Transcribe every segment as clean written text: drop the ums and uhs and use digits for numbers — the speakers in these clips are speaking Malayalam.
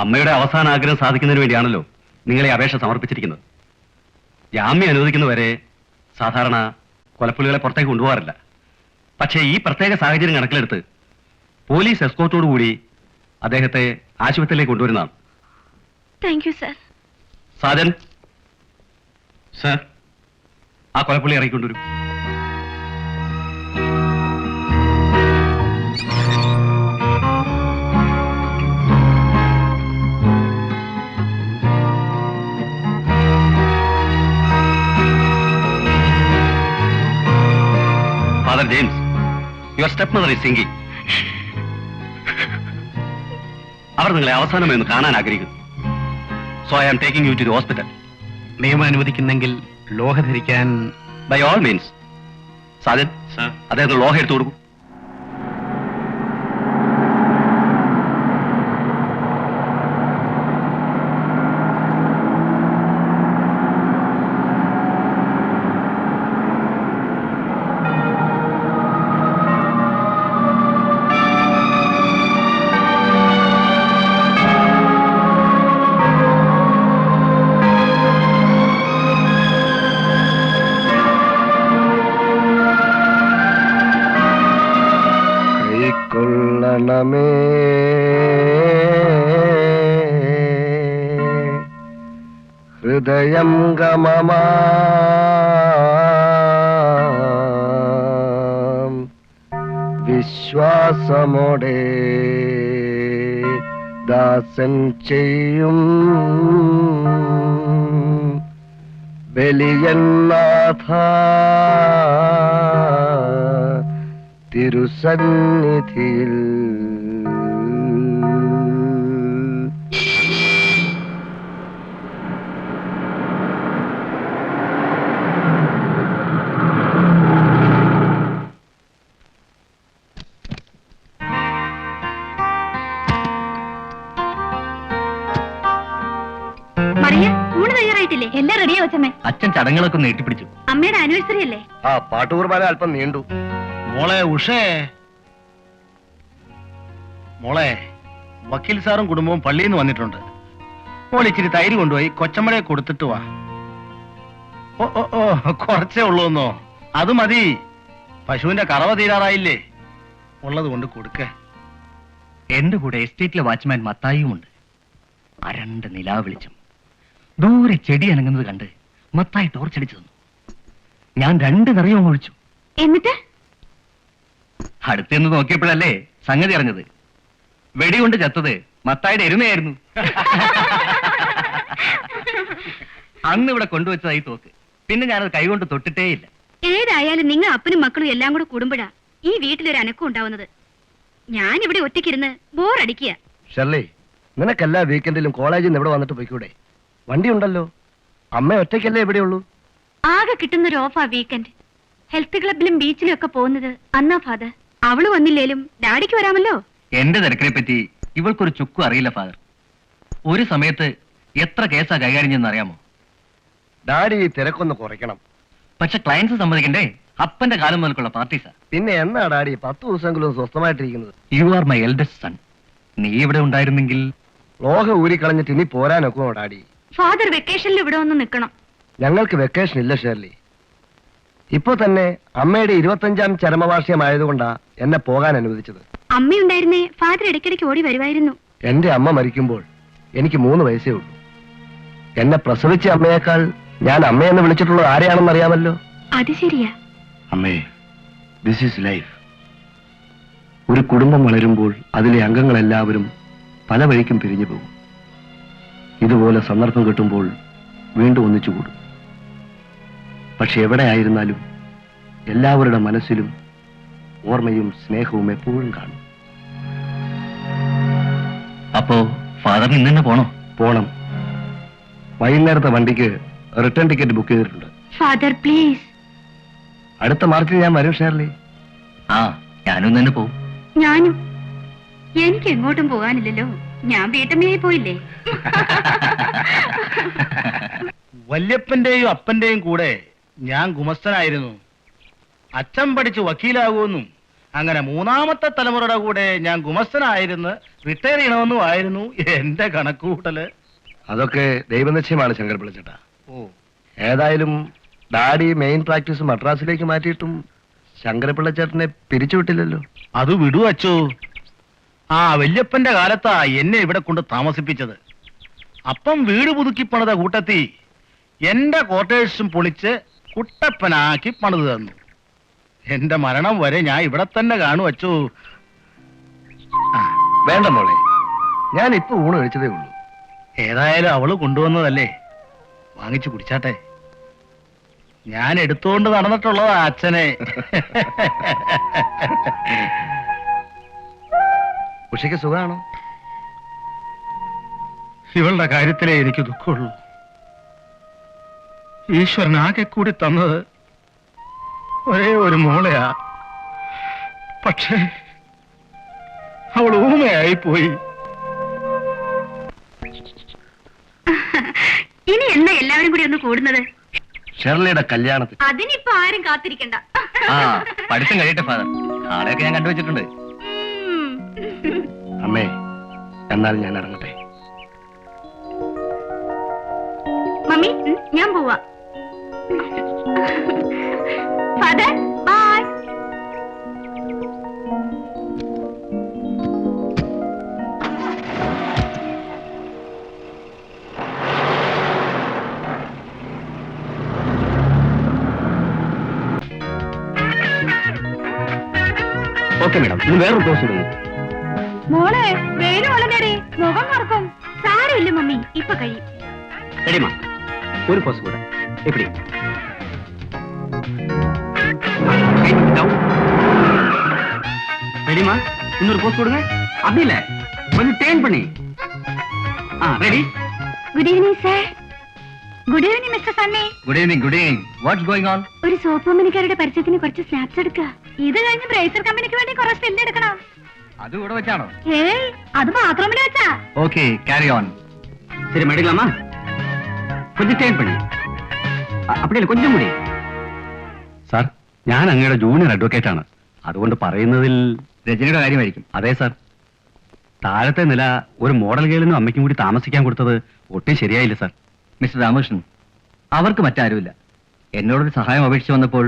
അമ്മയുടെ അവസാന ആഗ്രഹം സാധിക്കുന്നതിന് വേണ്ടിയാണല്ലോ നിങ്ങളെ അപേക്ഷ സമർപ്പിച്ചിരിക്കുന്നത്. ജാമ്യം അനുവദിക്കുന്നവരെ സാധാരണ കൊലപ്പുള്ളികളെ പുറത്തേക്ക് കൊണ്ടുപോകാറില്ല. പക്ഷേ ഈ പ്രത്യേക സാഹചര്യം കണക്കിലെടുത്ത് പോലീസ് എസ്കോർട്ടോടുകൂടി അദ്ദേഹത്തെ ആശുപത്രിയിലേക്ക് കൊണ്ടുവരുന്നതാണ്. Thank you sir. Sajan sir, ആ കൊലപ്പുള്ളി ഇറങ്ങിക്കൊണ്ടുവരും. Father James, your stepmother is singing. അവർ നിങ്ങളെ അവസാനമായി ഒന്ന് കാണാൻ ആഗ്രഹിക്കുന്നു. So I am taking you to the hospital. നിയമം അനുവദിക്കുന്നെങ്കിൽ ലോഹ ധരിക്കാൻ. By all means. സാജൻ, അദ്ദേഹത്തിന് ലോഹ എടുത്തു കൊടുക്കും. കൊള്ളണമേ ഹൃദയം ഗമമാ വിശ്വാസമോടെ ദാസൻ ചെയ്യും ബലിയന്നാഥ തിരുസന്നിധിയിൽ. ഊണ് തയ്യാറായിട്ടില്ലേ? എല്ലാം റെഡിയാ വെച്ചമ്മേ. അച്ഛൻ ചടങ്ങുകളൊക്കെ നീട്ടിപ്പിടിച്ചു. അമ്മയുടെ ആനിവേഴ്സറി അല്ലേ? ആ പാട്ടുകുർബാന അല്പം നീണ്ടു. മോളെ ഉഷേ, മോളെ വക്കീൽ സാറും കുടുംബവും പള്ളിയിൽ നിന്ന് വന്നിട്ടുണ്ട്. മോൾ ഇച്ചിരി തൈര് കൊണ്ടുപോയി കൊച്ചമ്മടെ കൊടുത്തിട്ട് വാ. ഓ ഓ ഓ കുറച്ചേ ഉള്ളൂന്നോ? അത് മതി, പശുവിന്റെ കറവ തീരാറായില്ലേ, ഉള്ളത് കൊണ്ട് കൊടുക്ക. എന്റെ കൂടെ എസ്റ്റേറ്റിലെ വാച്ച്മാൻ മത്തായിയുമുണ്ട്. അരണ്ട നിലാവ് വെളിച്ചം, ദൂരെ ചെടി അനങ്ങുന്നത് കണ്ട് മത്തായി ടോർച്ചടിച്ചു തന്നു. ഞാൻ 2 നിറയും ഒഴിച്ചു. എന്നിട്ട് അടുത്തെന്ന് നോക്കിയപ്പോഴല്ലേ സംഗതി അറിഞ്ഞത്. വെടികൊണ്ട് ചത്തത് മത്തായിയുടെ എരുമയായിരുന്നു. അന്ന് ഇവിടെ കൊണ്ടുവച്ചതായി തോക്ക്. പിന്നെ ഞാനത് കൈകൊണ്ട് തൊട്ടിട്ടേയില്ല. ഏതായാലും നിങ്ങൾ അപ്പനും മക്കളും എല്ലാം കൂടെ കൂടുമ്പോഴാ ഈ വീട്ടിലൊരു അനക്കം ഉണ്ടാവുന്നത്. ഞാൻ ഇവിടെ ഒറ്റയ്ക്കിരുന്ന് ബോറടിക്കുക. ഷെർലി, നിനക്കെല്ലാ വീക്കെൻഡിലും കോളേജിൽ നിന്ന് ഇവിടെ വന്നിട്ട് പോയിക്കൂടെ? വണ്ടി ഉണ്ടല്ലോ. അമ്മ ഒറ്റയ്ക്കല്ലേ എവിടെയുള്ളൂ? ആകെ കിട്ടുന്നൊരു ഓഫാ വീക്കെൻഡ്. ഹെൽത്ത് ക്ലബിലും ബീച്ചിലും ഒക്കെ പോകുന്നത് അന്നാ ഫാദർ. അവള് വന്നില്ലേലും ഡാഡിക്ക് വരാമല്ലോ. എന്റെ തിരക്കിനെ പറ്റി ഇവൾക്കൊരു ചുക്കും അറിയില്ല ഫാദർ. ഒരു സമയത്ത് എത്ര കേസാ കൈകാര്യം ചെയ്യുന്ന അറിയാമോ? ഡാഡി ഈ തിരക്കൊന്ന് കുറയ്ക്കണം. പക്ഷെ ക്ലയൻസ് സമ്മതിക്കണ്ടേ? അപ്പന്റെ കാലം മുതൽക്കുള്ള പാർട്ടീസാ. പിന്നെ എന്നാ ഡാഡി 10 ദിവസമെങ്കിലും സ്വസ്ഥമായിട്ടിരിക്കുന്നത്? You are my eldest son. നീ ഇവിടെ ഉണ്ടായിരുന്നെങ്കിൽ. ലോഹ ഊരിക്കളഞ്ഞിട്ട് ഇനി പോരാനൊക്കുമോ ഡാഡി? ഫാദർ വെക്കേഷനിൽ ഇവിടെ ഒന്ന് നിൽക്കണം. ഞങ്ങൾക്ക് വെക്കേഷൻ ഇല്ല ഷേർലി. ഇപ്പൊ തന്നെ അമ്മയുടെ 25ാം ചരമവാർഷികമായതുകൊണ്ടാ എന്നെ പോകാൻ അനുവദിച്ചത്. അമ്മയുണ്ടായിരുന്നേ ഫാദർ ഇടയ്ക്കിടയ്ക്ക് ഓടി വരുമായിരുന്നു. എന്റെ അമ്മ മരിക്കുമ്പോൾ എനിക്ക് 3 വയസ്സേ ഉള്ളൂ. എന്നെ പ്രസവിച്ച അമ്മയേക്കാൾ ഞാൻ അമ്മയെന്ന് വിളിച്ചിട്ടുള്ളത് ആരെയാണെന്ന് അറിയാമല്ലോ. അത് ശരിയാ അമ്മേ. This is life. ഒരു കുടുംബം വളരുമ്പോൾ അതിലെ അംഗങ്ങളെല്ലാവരും പല വഴിക്കും പിരിഞ്ഞു പോകും. ഇതുപോലെ സന്ദർഭം കിട്ടുമ്പോൾ വീണ്ടും ഒന്നിച്ചുകൂടും. പക്ഷെ എവിടെ ആയിരുന്നാലും എല്ലാവരുടെ മനസ്സിലും ഓർമ്മയും സ്നേഹവും എപ്പോഴും കാണും. അപ്പോ ഫാദറിന് ഇന്ന് തന്നെ പോണോ? പോണം. വൈകുന്നേരത്തെ വണ്ടിക്ക് റിട്ടേൺ ടിക്കറ്റ് ബുക്ക് ചെയ്തിട്ടുണ്ട്. Father please. അടുത്ത മാർച്ചിൽ ഞാൻ വരും ഷേർലി. ആ, ഞാനും തന്നെ പോവും. ഞാനും. എനിക്ക് എങ്ങോട്ടും പോകാനില്ലല്ലോ. ഞാൻ വീട്ടമ്മയായി പോയില്ലേ. വല്യപ്പന്റെയും അപ്പന്റെയും കൂടെ ഞാൻ ഗുമസ്തനായിരുന്നു. അച്ഛൻ പഠിച്ച് വക്കീലാകുമെന്നും അങ്ങനെ മൂന്നാമത്തെ തലമുറയുടെ കൂടെ ഞാൻ ഗുമസ്തനായിരുന്നു, റിട്ടയർ ചെയ്യണമെന്നും ആയിരുന്നു എന്റെ കണക്കുകൂട്ടല്. അതൊക്കെ ദൈവനിശ്ചയമാണ് ശങ്കരപിള്ള ചേട്ടാ. ഓ, ഏതായാലും ഡാഡി മെയിൻ പ്രാക്ടീസ് മദ്രാസിലേക്ക് മാറ്റിയിട്ടും ശങ്കരപിള്ള ചേട്ടനെ പിരിച്ചുവിട്ടില്ലല്ലോ. അത് വിടൂ അച്ചോ. ആ വല്യപ്പന്റെ കാലത്താ എന്നെ ഇവിടെ കൊണ്ട് താമസിപ്പിച്ചത്. അപ്പം വീട് പുതുക്കി പണിത കൂട്ടത്തി എന്റെ ക്വാർട്ടേഴ്സും പൊളിച്ച് കുട്ടപ്പനാക്കി പണിത് തന്നു. എന്റെ മരണം വരെ ഞാൻ ഇവിടെ തന്നെ കാണു അച്ചോ. വേണ്ട മോളെ, ഞാൻ ഇപ്പൊ ഊണ് കഴിച്ചതേ ഉള്ളൂ. ഏതായാലും അവള് കൊണ്ടുവന്നതല്ലേ, വാങ്ങിച്ചു കുടിച്ചാട്ടെ. ഞാൻ എടുത്തുകൊണ്ട് നടന്നിട്ടുള്ളതാ അച്ഛനെ. ഉഷയ്ക്ക് സുഖമാണോ? ഇവളുടെ കാര്യത്തിലേ എനിക്ക് ദുഃഖമുള്ളൂ. ഈശ്വരൻ ആകെ കൂടി തന്നത് ഒരേ ഒരു മോളെയാ. പക്ഷേ അവൾ ഊമയായി പോയി. ഇനി എന്നാ എല്ലാവരും കൂടി ഒന്ന് കൂടുന്നത്? ഷെർലിയുടെ കല്യാണത്തിന്. അതിനിപ്പോ ആരും കാത്തിരിക്കണ്ട. പഠിത്തം കഴിയട്ടെ ഫാദർ, ആളെയൊക്കെ ഞാൻ കണ്ടുവച്ചിട്ടുണ്ട്. അമ്മേ, എന്നാൽ ഞാൻ ഇറങ്ങട്ടെ. മമ്മി, ഞാൻ പോവാ. Father, by. ഓക്കെ മാഡം, ഇനി വേറൊരു കോഴ്സ് ഇടുന്നു. മോളെ, വെയില് വളരെടി, മുഖം കറക്കും. സാരമില്ല മമ്മി, ഇപ്പൊ കഴിയും. റെഡിമാ, ഒരു കോഴ്സ് കൂടെ. എപ്പിടി ரெடிமா, இன்னொரு போஸ்ட் கொடுங்க. அப்படி இல்ல, கொஞ்சம் டேர்ன் பண்ணி. Ready. Good evening sir. Good evening mister Sunny. Good evening, good evening. What's going on? ഒരു സോപ്പ് കമ്പനിക്കാരുടെ പരിചയത്തിന് കുറച്ച് സ്നാപ്സ് എടുക്കുക. ഇത് കഴിഞ്ഞ് ബ്രേസർ കമ്പനിക്ക് വേണ്ടി കുറച്ച് സ്റ്റിൽ എടുക്കണം. അത് ഇവിടെ വെച്ചാണോ? ഏയ്, അത് ബാത്റൂമിൽ വെച്ചാ. Okay, carry on. சரி எடுக்கலாமா? கொஞ்சம் டேர்ன் பண்ணி. அப்படி இல்ல, கொஞ்சம் കൂടി. സാർ, ഞാൻ അങ്ങയുടെ ജൂനിയർ അഡ്വക്കേറ്റ് ആണ്. അതുകൊണ്ട് പറയുന്നതിൽ രജനിയുടെ കാര്യമായിരിക്കും. അതെ സാർ, താഴത്തെ നില ഒരു മോഡൽ ഗേളിനും അമ്മയ്ക്കും കൂടി താമസിക്കാൻ കൊടുത്തത് ഒട്ടും ശരിയായില്ല സാർ. മിസ്റ്റർ രാമകൃഷ്ണൻ, അവർക്ക് മറ്റാരുമില്ല. എന്നോടൊരു സഹായം അപേക്ഷിച്ച് വന്നപ്പോൾ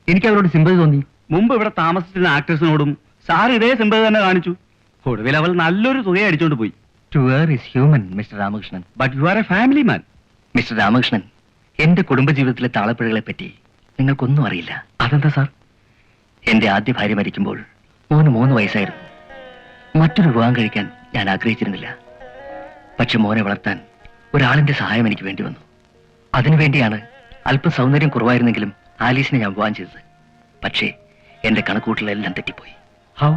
എനിക്ക് അവരോട് സിമ്പതി തോന്നി. മുമ്പ് ഇവിടെ താമസിച്ചിരുന്ന ആക്ടേഴ്സിനോടും സാർ ഇതേ സിമ്പതി തന്നെ കാണിച്ചു. ഒടുവിൽ അവൾ നല്ലൊരു തുക അടിച്ചുകൊണ്ട് പോയി. To err is human, Mr. Ramakrishnan. But you are A family man. Mister Ramakrishnan, എന്റെ കുടുംബജീവിതത്തിലെ താളപ്പിഴകളെ പറ്റി നിങ്ങൾക്കൊന്നും അറിയില്ല. അതെന്താ സാർ? എന്റെ ആദ്യ ഭാര്യ മരിക്കുമ്പോൾ മോന് 3 വയസ്സായിരുന്നു. മറ്റൊരു വിവാഹം കഴിക്കാൻ ഞാൻ ആഗ്രഹിച്ചിരുന്നില്ല. പക്ഷെ മോനെ വളർത്താൻ ഒരാളിന്റെ സഹായം എനിക്ക് വേണ്ടി വന്നു. അതിനുവേണ്ടിയാണ് അല്പം സൗന്ദര്യം കുറവായിരുന്നെങ്കിലും ആലീസിനെ ഞാൻ വിവാഹം ചെയ്തത്. പക്ഷേ എന്റെ കണക്കൂട്ടലെല്ലാം തെറ്റിപ്പോയി. ഹൗ?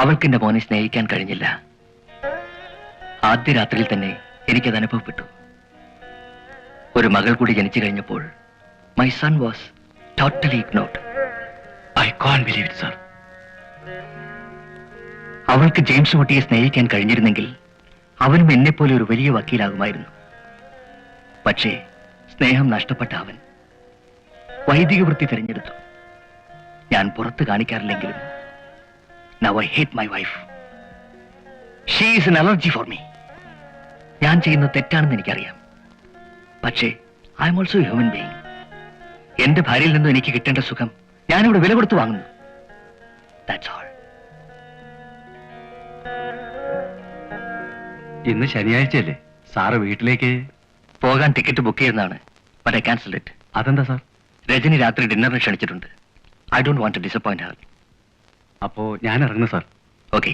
അവൾക്ക് എന്റെ മോനെ സ്നേഹിക്കാൻ കഴിഞ്ഞില്ല. ആദ്യ രാത്രിയിൽ തന്നെ എനിക്കത് അനുഭവപ്പെട്ടു. ഒരു മകൾ കൂടി ജനിച്ചു കഴിഞ്ഞപ്പോൾ my son was totally ignored. I can't believe it sir. അവൾക്ക് ജെയിംസ് കുട്ടിയെ സ്നേഹിക്കാൻ കഴിഞ്ഞിരുന്നെങ്കിൽ അവനും എന്നെപ്പോലെ ഒരു വലിയ വക്കീലാകുമായിരുന്നു. പക്ഷേ സ്നേഹം നഷ്ടപ്പെട്ട അവൻ വൈദിക വൃത്തി തിരഞ്ഞെടുത്തു. ഞാൻ പുറത്ത് കാണിക്കാറില്ലെങ്കിലും now I hate my wife. She is an allergy for me. ഞാൻ ചെയ്യുന്നത് തെറ്റാണെന്ന് എനിക്കറിയാം. പക്ഷേ I am also A human being. എന്റെ ഭാര്യയിൽ നിന്നും എനിക്ക് കിട്ടേണ്ട സുഖം ഞാനിവിടെ വില കൊടുത്ത് വാങ്ങുന്നു. That's all. ഇന്ന് ശനിയാഴ്ചയല്ലേ സാറ് വീട്ടിലേക്ക് പോകാൻ ടിക്കറ്റ് ബുക്ക് ചെയ്യുന്നതാണ്. But I cancel it. അതെന്താ സാർ? രജനി രാത്രി ഡിന്നറിന് ക്ഷണിച്ചിട്ടുണ്ട്. I don't want to disappoint her. അപ്പോ ഞാൻ ഇറങ്ങുന്നു സാർ. ഓക്കെ.